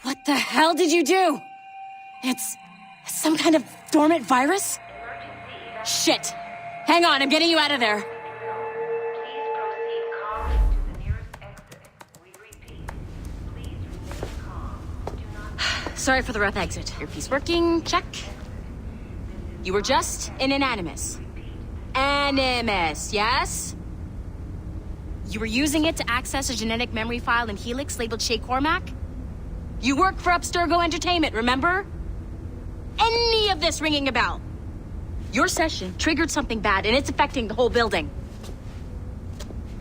What the hell did you do? It's some kind of dormant virus? Shit. Hang on, I'm getting you out of there. Please proceed calmly to the nearest exit. We repeat, please remain calm. Do not... Sorry for the rough exit. Earpiece working, check. You were just in an animus. Animus, yes? You were using it to access a genetic memory file in Helix labeled Shay Cormac? You work for Abstergo Entertainment, remember? Any of this ringing a bell? Your session triggered something bad, and it's affecting the whole building.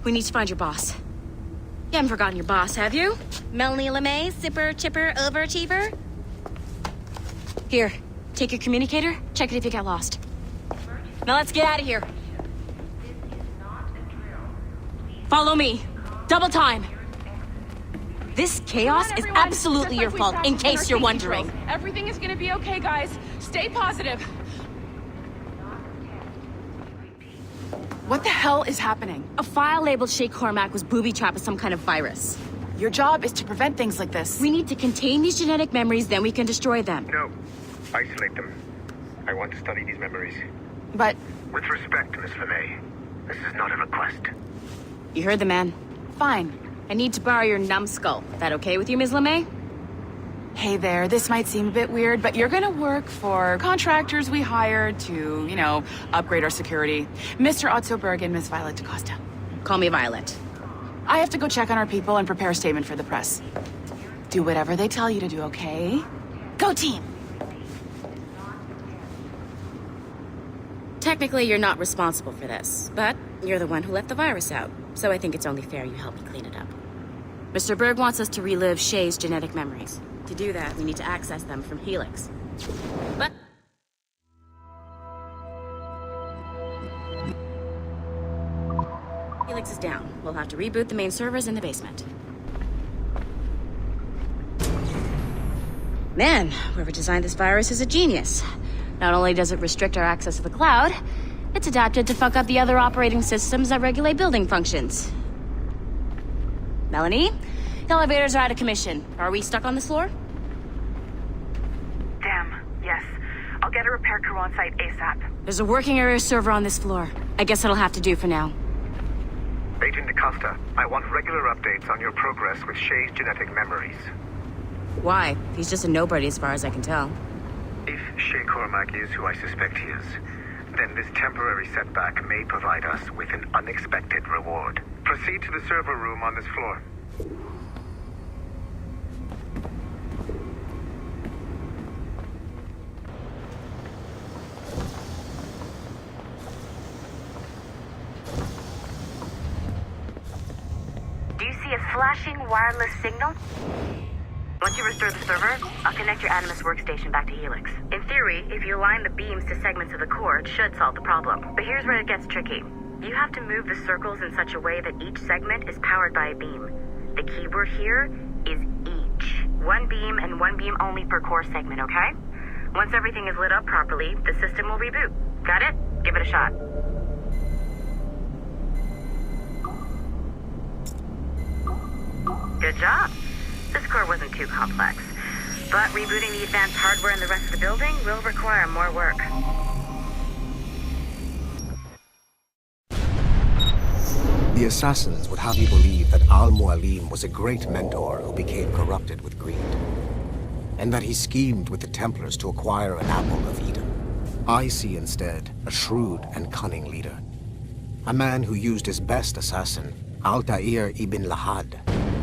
We need to find your boss. You haven't forgotten your boss, have you? Melanie LeMay, zipper, chipper, overachiever? Here, take your communicator, check it if you got lost. Now let's get out of here. This is not a drill. Please Follow me. Double time. This chaos is Everyone, absolutely just your like we fault, in practiced in case our you're safety wondering. drills. Everything is gonna be okay, guys. Stay positive. What the hell is happening? A file labeled Shay Cormac was booby-trapped with some kind of virus. Your job is to prevent things like this. We need to contain these genetic memories, then we can destroy them. No. Isolate them. I want to study these memories. But With respect, Miss LeMay, this is not a request. You heard the man. fine. I need to borrow your numbskull. That okay with you, Ms. LeMay? Hey there, this might seem a bit weird, but you're gonna work for contractors we hired to, upgrade our security. Mr. Otto Berg and Miss Violet DaCosta. Call me Violet. I have to go check on our people and prepare a statement for the press. Do whatever they tell you to do, okay? Go team! Technically, you're not responsible for this, but you're the one who let the virus out, so I think it's only fair you help me clean it up. Mr. Berg wants us to relive Shay's genetic memories. To do that, we need to access them from Helix. But... Helix is down. We'll have to reboot the main servers in the basement. Man, whoever designed this virus is a genius. Not only does it restrict our access to the cloud, it's adapted to fuck up the other operating systems that regulate building functions. Melanie? The elevators are out of commission. Are we stuck on this floor? Damn, yes. I'll get a repair crew on site ASAP. There's a working area server on this floor. I guess it'll have to do for now. Agent DaCosta, I want regular updates on your progress with Shay's genetic memories. Why? He's just a nobody as far as I can tell. If Shay Cormac is who I suspect he is, then this temporary setback may provide us with an unexpected reward. Proceed to the server room on this floor. Do you see a flashing wireless signal? Once you restore the server, I'll connect your Animus workstation back to Helix. In theory, if you align the beams to segments of the core, it should solve the problem. But here's where it gets tricky. You have to move the circles in such a way that each segment is powered by a beam. The keyword here is each. One beam and one beam only per core segment, okay? Once everything is lit up properly, the system will reboot. Got it? Give it a shot. Good job. This core wasn't too complex, but rebooting the advanced hardware in the rest of the building will require more work. The assassins would have you believe that Al-Mualim was a great mentor who became corrupted with greed, and that he schemed with the Templars to acquire an apple of Eden. I see instead a shrewd and cunning leader, a man who used his best assassin, Altair ibn Lahad,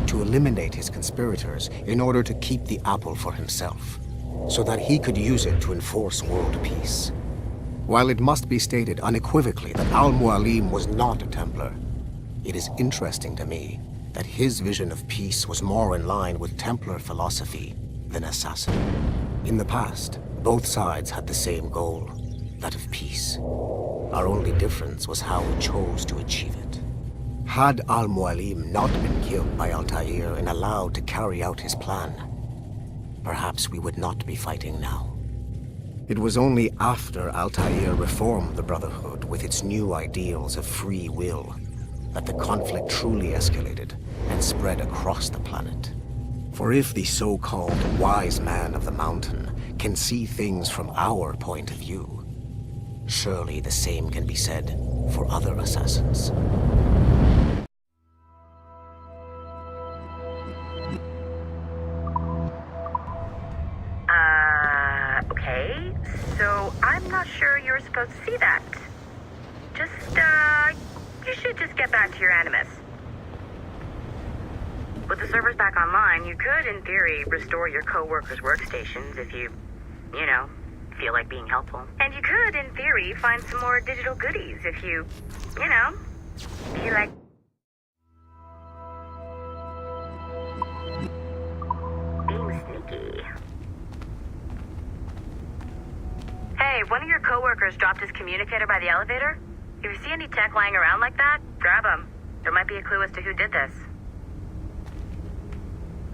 to eliminate his conspirators in order to keep the apple for himself, so that he could use it to enforce world peace. While it must be stated unequivocally that Al-Mualim was not a Templar, it is interesting to me that his vision of peace was more in line with Templar philosophy than assassin. In the past, both sides had the same goal, that of peace. Our only difference was how we chose to achieve it. Had Al-Mualim not been killed by Altair and allowed to carry out his plan, perhaps we would not be fighting now. It was only after Altair reformed the Brotherhood with its new ideals of free will that the conflict truly escalated and spread across the planet. For if the so-called wise man of the mountain can see things from our point of view, surely the same can be said for other assassins. Okay. So I'm not sure you're supposed to see that. You should just get back to your Animus. With the servers back online, you could, in theory, restore your co-workers' workstations if you feel like being helpful. And you could, in theory, find some more digital goodies if you feel like... being sneaky. Hey, one of your co-workers dropped his communicator by the elevator. If you see any tech lying around like that, grab them. There might be a clue as to who did this.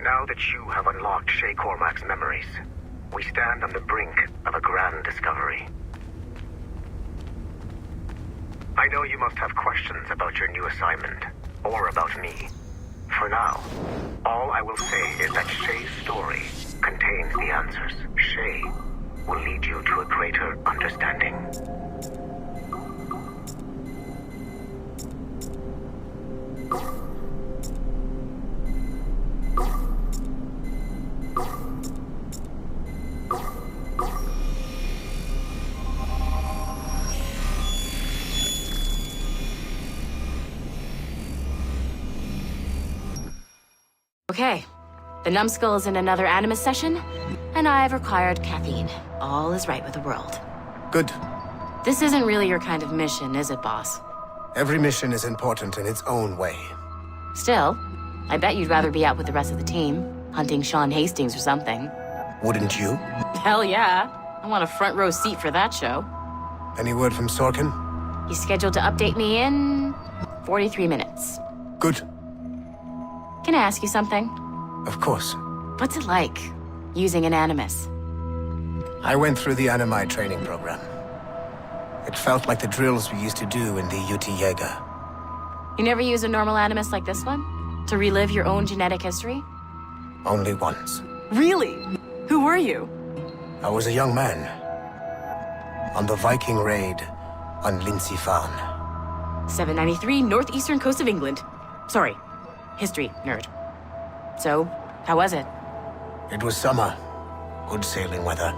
Now that you have unlocked Shay Cormac's memories, we stand on the brink of a grand discovery. I know you must have questions about your new assignment, or about me. For now, all I will say is that Shay's story contains the answers. Shay will lead you to a greater understanding. Okay. The numbskull is in another Animus session, and I've required caffeine. All is right with the world. Good. This isn't really your kind of mission, is it, boss? Every mission is important in its own way. Still, I bet you'd rather be out with the rest of the team, hunting Sean Hastings or something. Wouldn't you? Hell yeah. I want a front row seat for that show. Any word from Sorkin? He's scheduled to update me in 43 minutes. Good. Can I ask you something? Of course. What's it like, using an Animus? I went through the Animi training program. It felt like the drills we used to do in the UT Jaeger. You never use a normal Animus like this one? To relive your own genetic history? Only once. Really? Who were you? I was a young man. On the Viking raid on Lindsey Farn. 793, northeastern coast of England. Sorry, history nerd. So, how was it? It was summer. Good sailing weather.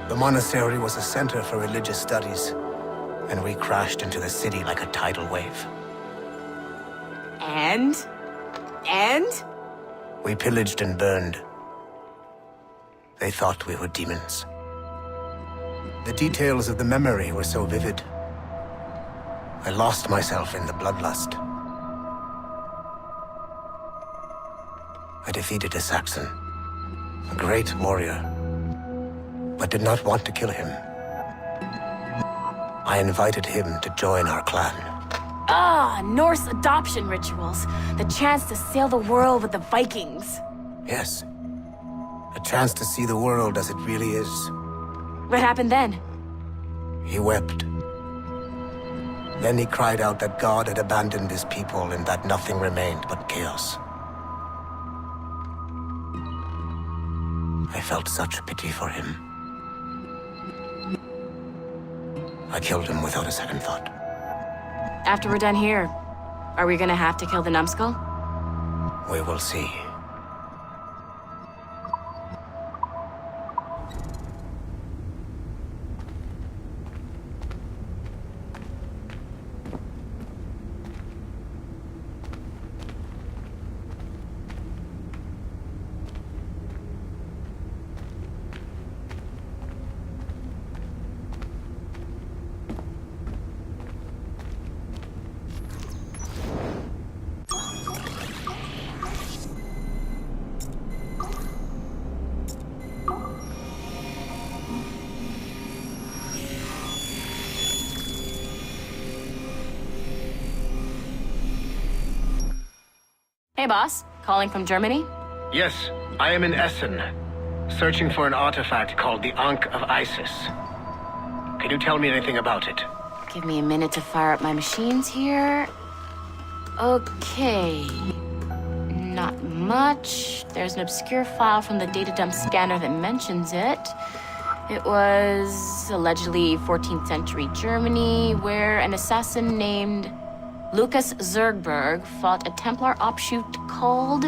The monastery was a center for religious studies, and we crashed into the city like a tidal wave. And? We pillaged and burned. They thought we were demons. The details of the memory were so vivid. I lost myself in the bloodlust. I defeated a Saxon, a great warrior, but did not want to kill him. I invited him to join our clan. Ah, Norse adoption rituals. The chance to sail the world with the Vikings. Yes, a chance to see the world as it really is. What happened then? He wept. Then he cried out that God had abandoned his people and that nothing remained but chaos. I felt such pity for him. I killed him without a second thought. After we're done here, are we gonna have to kill the numbskull? We will see. Hey, boss. Calling from Germany? Yes, I am in Essen, searching for an artifact called the Ankh of Isis. Can you tell me anything about it? Give me a minute to fire up my machines here. Okay. Not much. There's an obscure file from the data dump scanner that mentions it. It was allegedly 14th century Germany, where an assassin named Lucas Zergberg fought a Templar offshoot called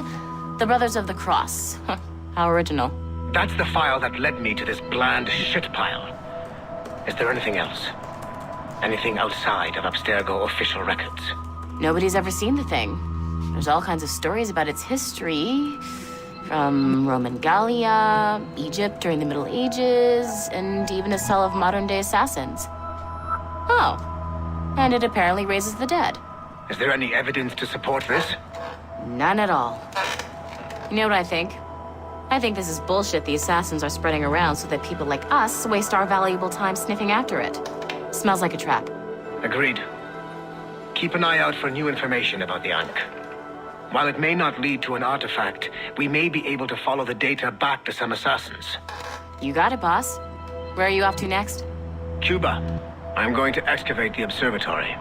the Brothers of the Cross. How original. That's the file that led me to this bland shit pile. Is there anything else? Anything outside of Abstergo official records? Nobody's ever seen the thing. There's all kinds of stories about its history, from Roman Gallia, Egypt during the Middle Ages, and even a cell of modern-day assassins. Oh, and it apparently raises the dead. Is there any evidence to support this? None at all. You know what I think? I think this is bullshit the assassins are spreading around so that people like us waste our valuable time sniffing after it. Smells like a trap. Agreed. Keep an eye out for new information about the Ankh. While it may not lead to an artifact, we may be able to follow the data back to some assassins. You got it, boss. Where are you off to next? Cuba. I'm going to excavate the observatory.